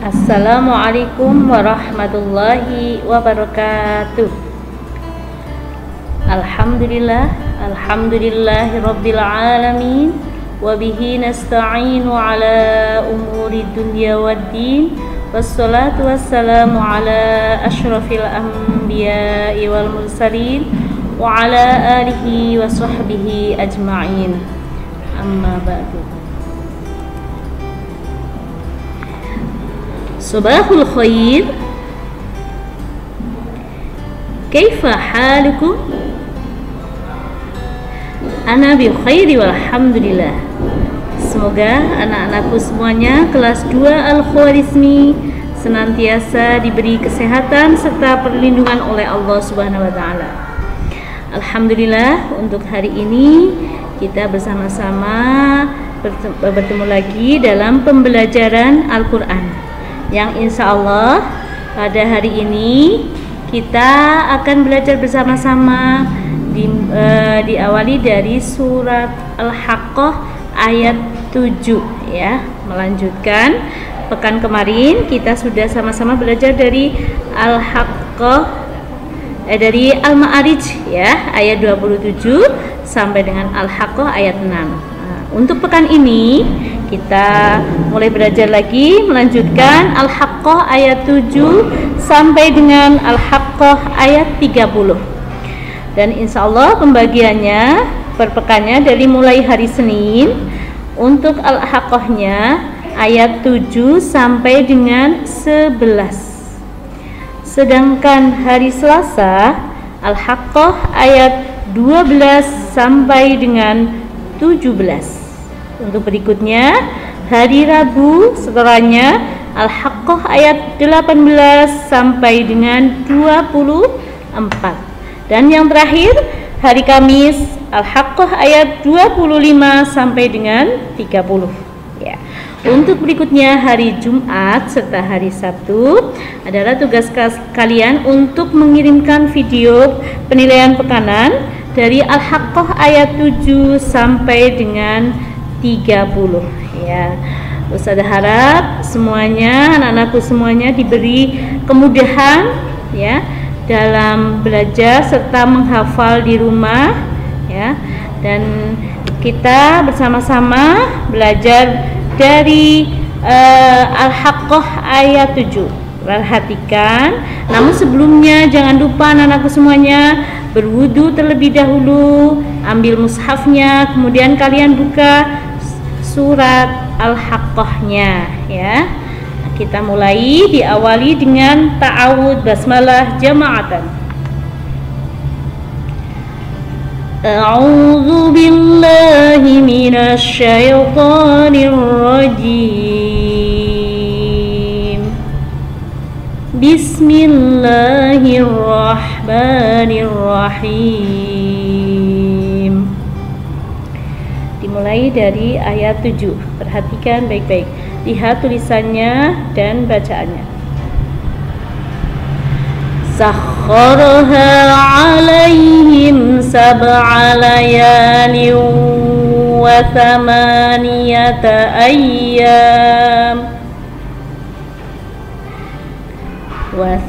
Assalamualaikum warahmatullahi wabarakatuh. Alhamdulillahi rabbil alamin, wabihi nasta'inu ala umuri dunya waddin, wassalatu wassalamu ala ashrafil anbiya'i wal mursalin wa ala alihi wa sahbihi ajma'in. Amma ba'du. Sabahul khair, kaifa halukum? Ana bi khairi walhamdulillah. Semoga anak-anakku semuanya kelas 2 Al-Khwarizmi senantiasa diberi kesehatan serta perlindungan oleh Allah Subhanahu wa taala. Alhamdulillah, untuk hari ini kita bersama-sama bertemu lagi dalam pembelajaran Al-Qur'an, yang insya Allah pada hari ini kita akan belajar bersama-sama diawali dari surat Al-Haqqah ayat 7 ya. Melanjutkan pekan kemarin kita sudah sama-sama belajar dari Al-Haqqah dari Al-Ma'arij ya, ayat 27 sampai dengan Al-Haqqah ayat 6. Untuk pekan ini kita mulai belajar lagi, melanjutkan Al-Haqqah ayat 7 sampai dengan Al-Haqqah ayat 30. Dan insya Allah pembagiannya per pekannya dari mulai hari Senin. Untuk Al-Haqqahnya ayat 7 sampai dengan 11. Sedangkan hari Selasa Al-Haqqah ayat 12 sampai dengan 17. Untuk berikutnya hari Rabu setelahnya Al-Haqqah ayat 18 sampai dengan 24. Dan yang terakhir hari Kamis Al-Haqqah ayat 25 sampai dengan 30 ya. Untuk berikutnya hari Jumat serta hari Sabtu adalah tugas kalian untuk mengirimkan video penilaian pekanan dari Al-Haqqah ayat 7 sampai dengan 30 ya. Ustazah harap semuanya, anak-anakku semuanya diberi kemudahan ya dalam belajar serta menghafal di rumah ya. Dan kita bersama-sama belajar dari Al-Haqqah ayat 7. Perhatikan, namun sebelumnya jangan lupa anak-anakku semuanya berwudu terlebih dahulu, ambil mushafnya, kemudian kalian buka surat Al-Haqqahnya ya. Kita mulai, diawali dengan ta'awud basmalah jama'atan. A'udzu billahi minasy syaithanir rajim. Bismillahirrahmanirrahim. Dimulai dari ayat 7. Perhatikan baik-baik. Lihat tulisannya dan bacaannya. Sakhkharaha 'alaihim sab'a layalin wa thamaniyata ayyam wa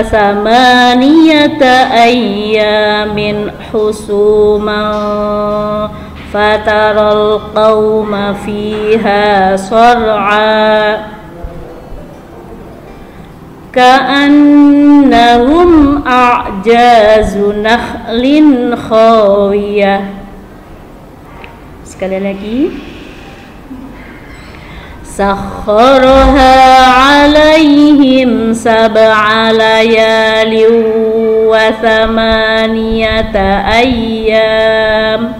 thamaniyata ayyamin husuman fataral qauma fiha sar'a ka'annahum a'jazu nakhlin khawiyah. Sekali lagi. Sakhkharaha 'alaihim sab'a layalin wa thamaniyata ayyam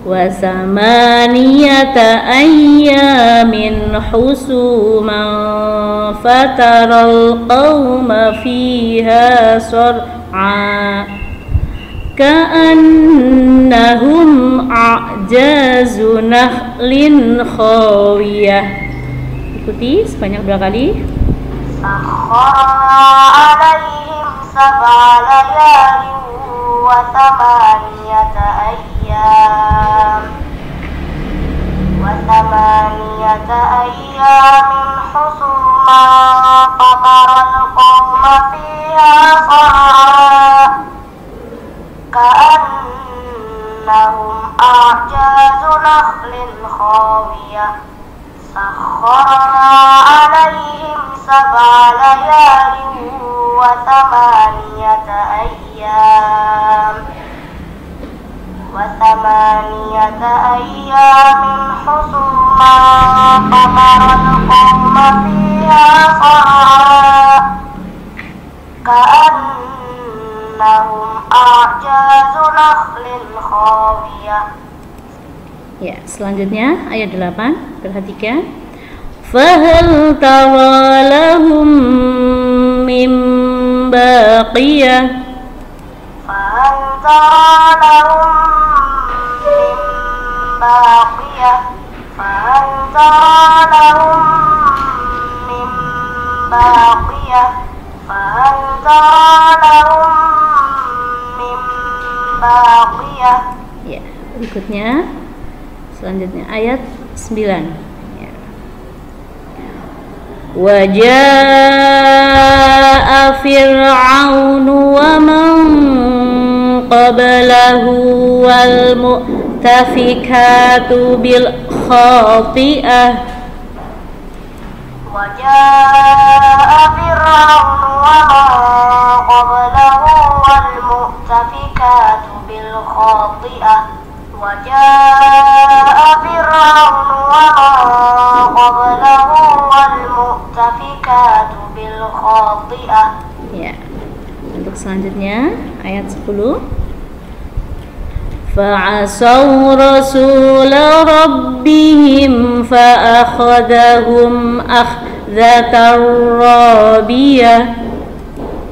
wa thamaniyata ayyamin husuman fataral qauma fiha sar'a ka'annahum a'jazu nakhlin khawiyah. Ikuti sebanyak berapa kali? Sakhkhara 'alaihim sab'a layalin wa thamaniyata ayyam wa thamaniyata أيام حسوما فترى القوم فيها صرعا كأنهم أعجاز نخل خاوية سخرنا عليهم 7 ليال و8 أيام حسوما فترى القوم فيها صرعا كأنهم أعجاز نخل خاوية. Ya, selanjutnya ayat 8, perhatikan. Fahal tara lahum min baqiyah. Fahal tara lahum min baqiyah. Fahal tara lahum min baqiyah. Fahal tara lahum min baqiyah. Ya, berikutnya selanjutnya ayat 9. Ya. Wa jaa'a fir'aunu wa man qablahu wal mu'tafikatu bil khati'ah. Wa jaa'a fir'aunu wa man qablahu wal mu'tafikatu bil khati'ah. وجاء فرعون ومن قبله والمؤتفكات بالخاطئة. Ya. Untuk selanjutnya ayat 10. Fa'asaw rasul rabbihim fa'akhadhahum akhdhatar rabiyah.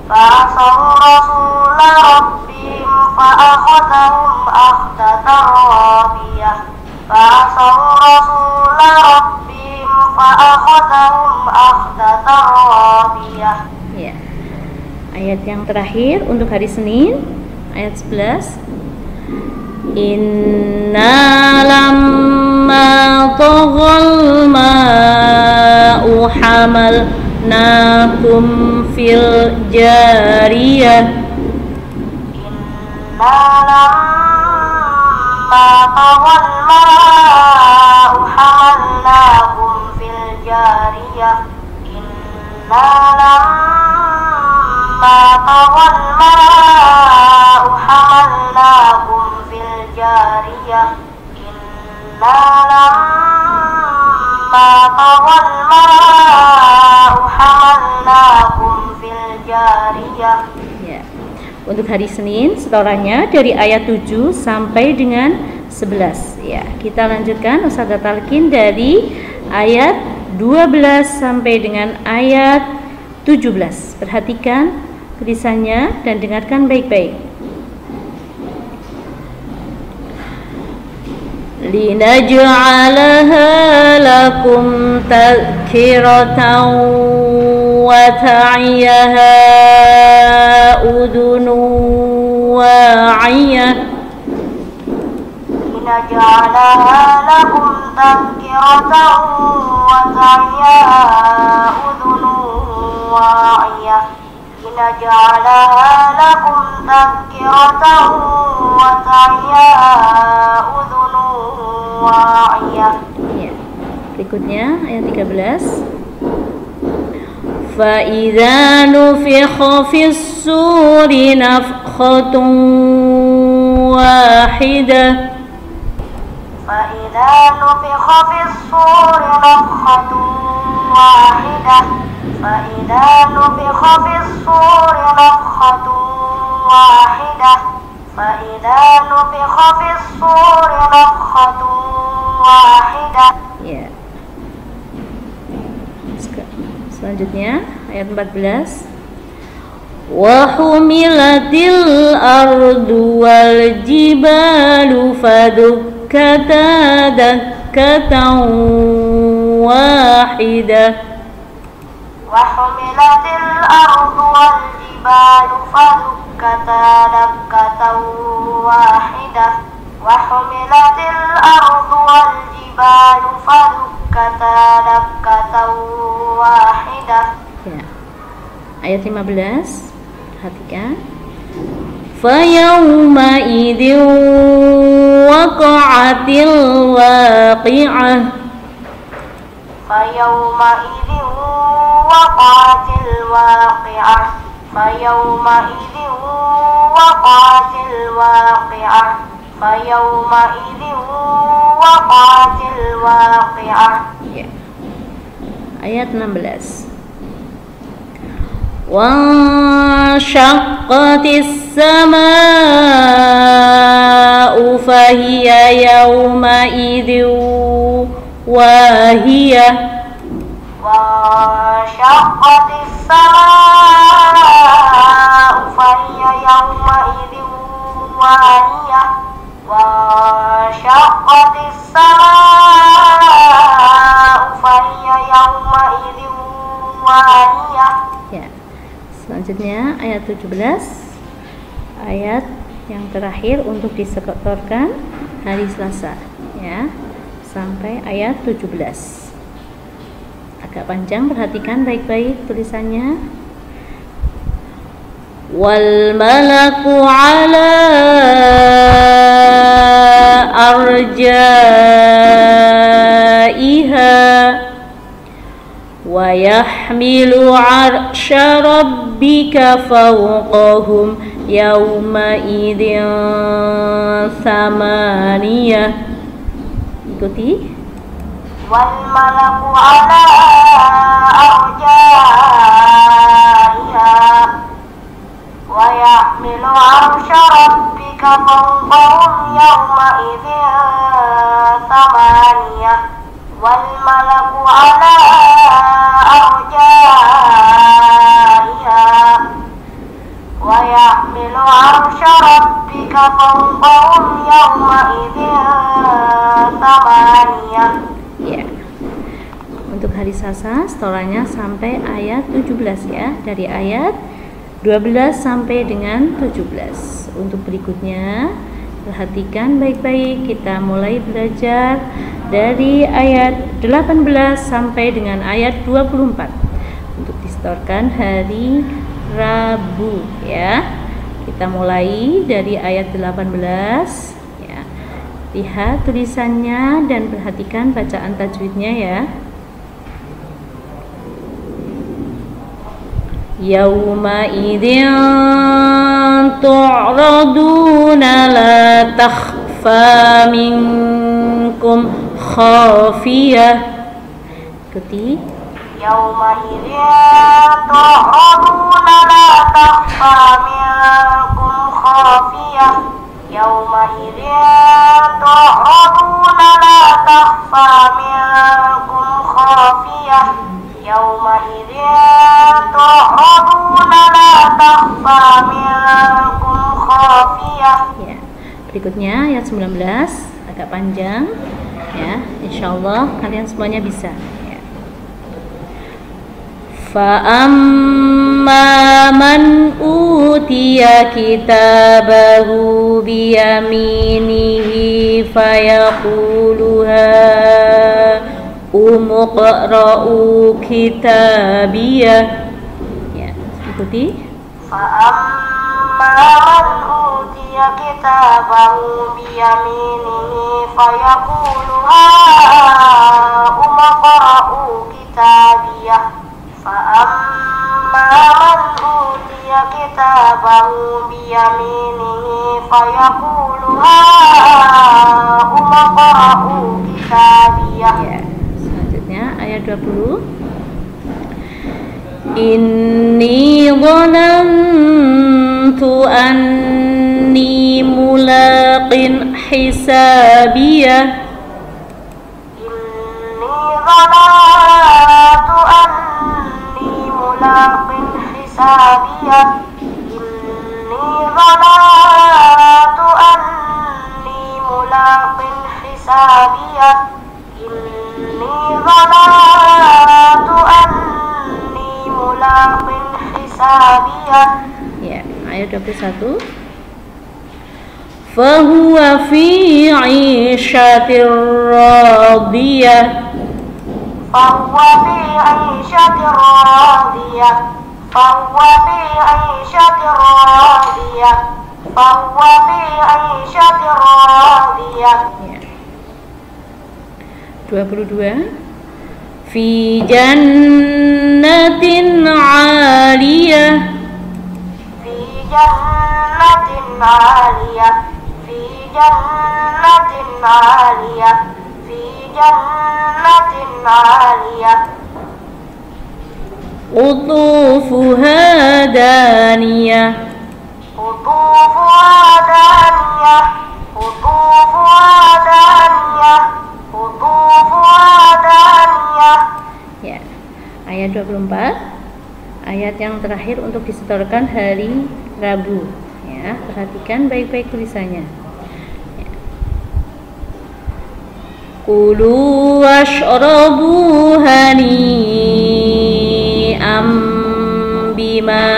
Fa'asaw rasul rabbihim fa'akhadhahum akhdhatar rabiyah. Fa'asaw rasul rabbihim fa'akhadhahum akhdhatar rabiyah. Ya. Ayat yang terakhir untuk hari Senin, ayat 11. Inna lamma taghal ma'u hamalnakum fil jariyah. Inna lamma taghal ma'u hamalnakum fil jariyah. Inna lamma taghal ma'u hamalnakum fil jariyah. Inna lamma taghal ma'u hamalnakum fil jariyah. Ya. Untuk hari Senin setorannya dari ayat 7 sampai dengan 11. Ya, kita lanjutkan Ustazah Talqin dari ayat 12 sampai dengan ayat 17. Perhatikan tulisannya dan dengarkan baik-baik. Linaj'alaha lakum tadhkiratan wa ta'iyaha udhunun wa'iyah. Linaj'alaha lakum tadhkiratan wa ta'iyaha udhunun wa'iyah. Linaj'alaha lakum tadhkiratan wa ta'iyaha udhunun wa'iyah. Ya. Berikutnya ayat 13. Fa idza nufikha fis suri nafkhatun wahidah. Fa idza nufikha fis suri nafkhatun wahidah. Fa idza nufikha fis suri nafkhatun wahidah. Fa idza nufikha fis suri nafkhatun wahidah. Ya. Selanjutnya ayat 14. Wa humilatil ardu wal jibalu fadukkata dakkatan wahidah. Wa humilatil ardu wal jibalu fadukkata dakkatan wahidah. Wa humilatil ardu wal jibalu fadukkata dakkatan wahidah. Ya. Ayat 15. Perhatikan. Fayawma idin waqa'atil waqi'ah. Fayawma idin waqa'atil waqi'ah. Fayawma idin waqa'atil waqi'ah. Fayawma idin waqa'atil waqi'ah. Ya. Ayat 16. Wanshaqqatis samaa'u fahiya yawma idin wahiyah. Wanshaqqatis samaa'u fahiya yawma idin wahiyah. Wanshaqqatis samaa'u fahiya yawma idin wahiyah. Ya. Selanjutnya ayat 17, ayat yang terakhir untuk disetorkan hari Selasa, ya, sampai ayat 17. Agak panjang, perhatikan baik-baik tulisannya. Wal malaku ala arjaiha wa yahmilu arsya rabbika fawqahum yawma idin thamaniyah. Ikuti. Wal malaku ala arjaiha wa yahmilu arsya rabbika fawqahum yawma idin thamaniyah. Wal malaku ala arjaiha wa yahmilu arsya rabbika fawqahum yawma idin thamaniyah. Ya. Untuk hari Selasa setorannya sampai ayat 17, ya, dari ayat 12 sampai dengan 17. Untuk berikutnya perhatikan baik-baik, kita mulai belajar dari ayat 18 sampai dengan ayat 24 untuk disetorkan hari Rabu, ya. Kita mulai dari ayat 18, ya. Lihat tulisannya dan perhatikan bacaan tajwidnya, ya. Yauma idzin tu'raduna la takhfa minkum khafiyah. Ikuti. Yauma idzin tu'raduna la takhfa minkum khafiyah. Yauma idzin tu'raduna la takhfa minkum khafiyah. Yauma idzin tu'raduna la takhfa minkum khafiyah. Ya. Berikutnya ayat 19, agak panjang, ya. Insyaallah kalian semuanya bisa, ya. Fa amma man utiya kitabahu biyaminihi fayaqulu umqra'u kitabiyah. Ya, ikuti. Fa'amma man utiya kitabahu biyaminihi fayaqulu umqra'u kitabiyah. Fa'amma man utiya kitabahu biyaminihi fayaqulu umqra'u kitabiyah. Ya. Ayat 20. Inni dhanantu anni mulaqin hisabiyah. Inni dhanantu anni mulaqin hisabiyah. Inni dhanantu anni mulaqin hisabiyah. Inni dhanantu anni mulaqin hisabiyah. Ya, ayat 21. Fahuwa fi 'ishatir radiyah. فهو في عيشة راضية فهو في عيشة راضية فهو في عيشة راضية. 22. Fi jannatin 'aliyah Fi jannatin 'aliyah Fi jannatin 'aliyah Fi jannatin 'aliyah. Qutufuha daniyah Qutufuha daniyah Qutufuha daniyah Qutufuha daniyah. Ya, ayat 24, ayat yang terakhir untuk disetorkan hari Rabu. Ya, perhatikan baik-baik tulisannya. Ya. Kulu washrabu hani'am bima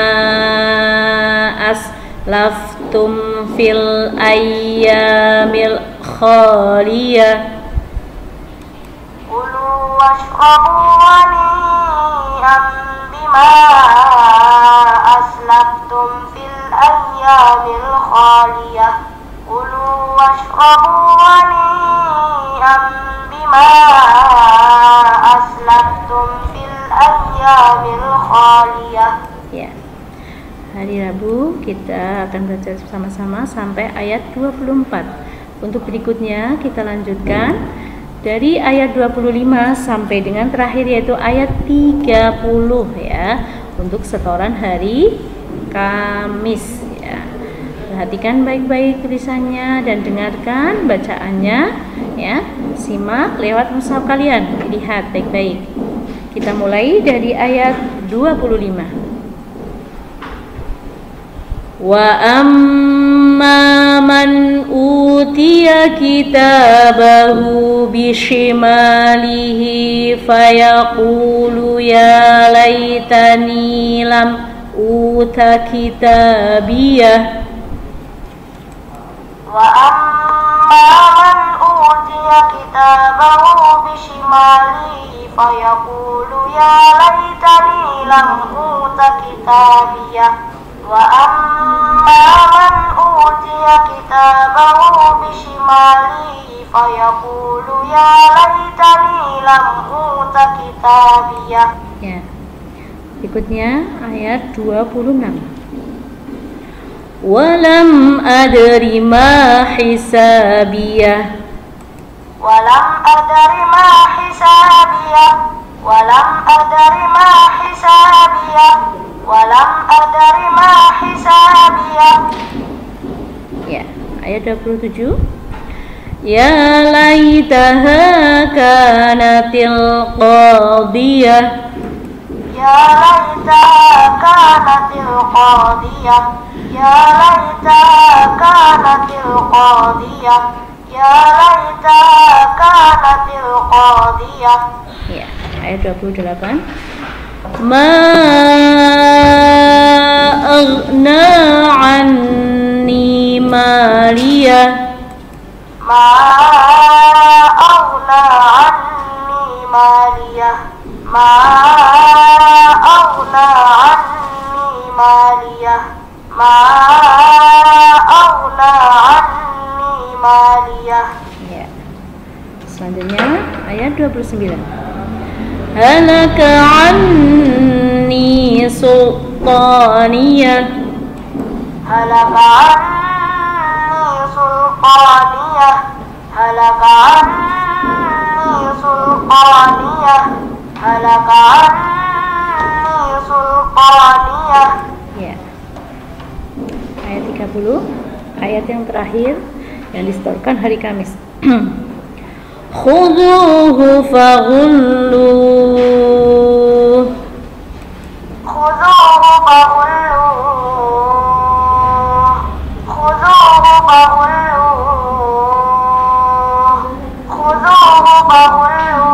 aslaftum fil ayyamil khaliyah. Kulu washrabu hani'an bima aslaftum fil ayyamil khaliyah. Kulu washrabu hani'an bima aslaftum fil ayyamil khaliyah. Ya. Hari Rabu kita akan baca sama-sama sampai ayat 24. Untuk berikutnya kita lanjutkan dari ayat 25 sampai dengan terakhir yaitu ayat 30 ya, untuk setoran hari Kamis ya. Perhatikan baik-baik tulisannya dan dengarkan bacaannya ya. Simak lewat mushaf kalian, lihat baik-baik. Kita mulai dari ayat 25. Wa amma man utiya kitabahu bishimalihi fayaqulu ya laitani lam uta kitabiyah. Wa amma man utiya kitabahu bishimalihi fayaqulu ya laitani lam uta kitabiyah. Wa amma man utiya kitabahu bishimalihi fayaqulu ya laitani lam uta kitabiyah. Ya. Berikutnya ayat 26. Walam adri ma hisabiyah. Walam adri ma hisabiyah. Walam adri ma hisabiyah. Walam adri ma hisabiyah. Ya, ayat 27. Ya laitaha kanatil qadiyah. Ya laitaha kanatil qadiyah. Ya laitaha kanatil qadiyah. Ya laitaha kanatil qadiyah. Ya, ayat 28. Ma aghna anni maliyah. Ma aghna anni maliyah. Ma aghna anni maliyah. Ma aghna anni maliyah. Ya. Selanjutnya ayat 29. Halaka anni sultaniyah. Halaka anni sultaniyah. Halaka anni sultaniyah. Halaka anni sultaniyah. Ya. Ayat 30, ayat yang terakhir yang disetorkan hari Kamis. Khuduhu faghulluh. Khuduhu faghulluh. Khuduhu faghulluh. Khuduhu faghulluh.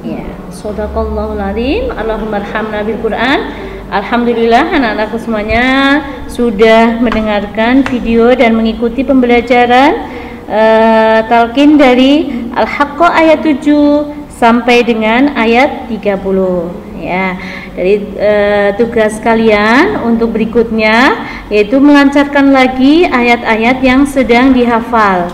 Ya, shadaqallahul azim. Allahumma arhamna bil Quran. Alhamdulillah anak-anakku semuanya sudah mendengarkan video dan mengikuti pembelajaran talqin dari Al-Haqqah ayat 7 sampai dengan ayat 30 ya. Dari tugas kalian untuk berikutnya yaitu melancarkan lagi ayat-ayat yang sedang dihafal.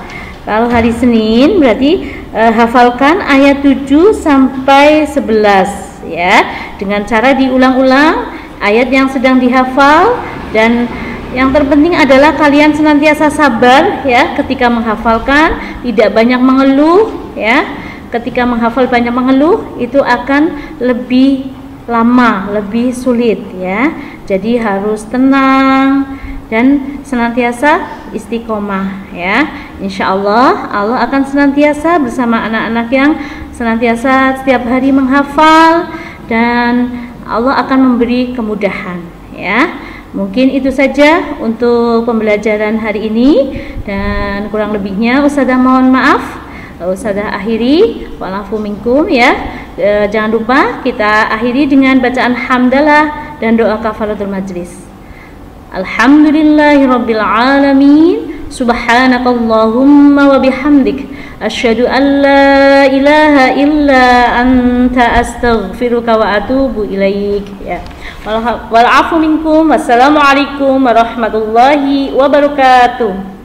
Kalau hari Senin berarti hafalkan ayat 7 sampai 11 ya, dengan cara diulang-ulang ayat yang sedang dihafal. Dan yang terpenting adalah kalian senantiasa sabar ya ketika menghafalkan, tidak banyak mengeluh ya. Ketika menghafal banyak mengeluh itu akan lebih lama, lebih sulit ya. Jadi harus tenang dan senantiasa istiqomah ya. Insya Allah Allah akan senantiasa bersama anak-anak yang senantiasa setiap hari menghafal, dan Allah akan memberi kemudahan ya. Mungkin itu saja untuk pembelajaran hari ini, dan kurang lebihnya Ustazah mohon maaf. Ustazah akhiri, wa'alafu minkum ya. Jangan lupa kita akhiri dengan bacaan hamdalah dan doa kafaratul majlis. Alhamdulillahirabbil alamin. Subhanakallahumma wa bihamdik asyhadu an la ilaha illa anta astaghfiruka wa atubu ilaik ya. Wa'alafu minkum. Wassalamualaikum warahmatullahi wabarakatuh.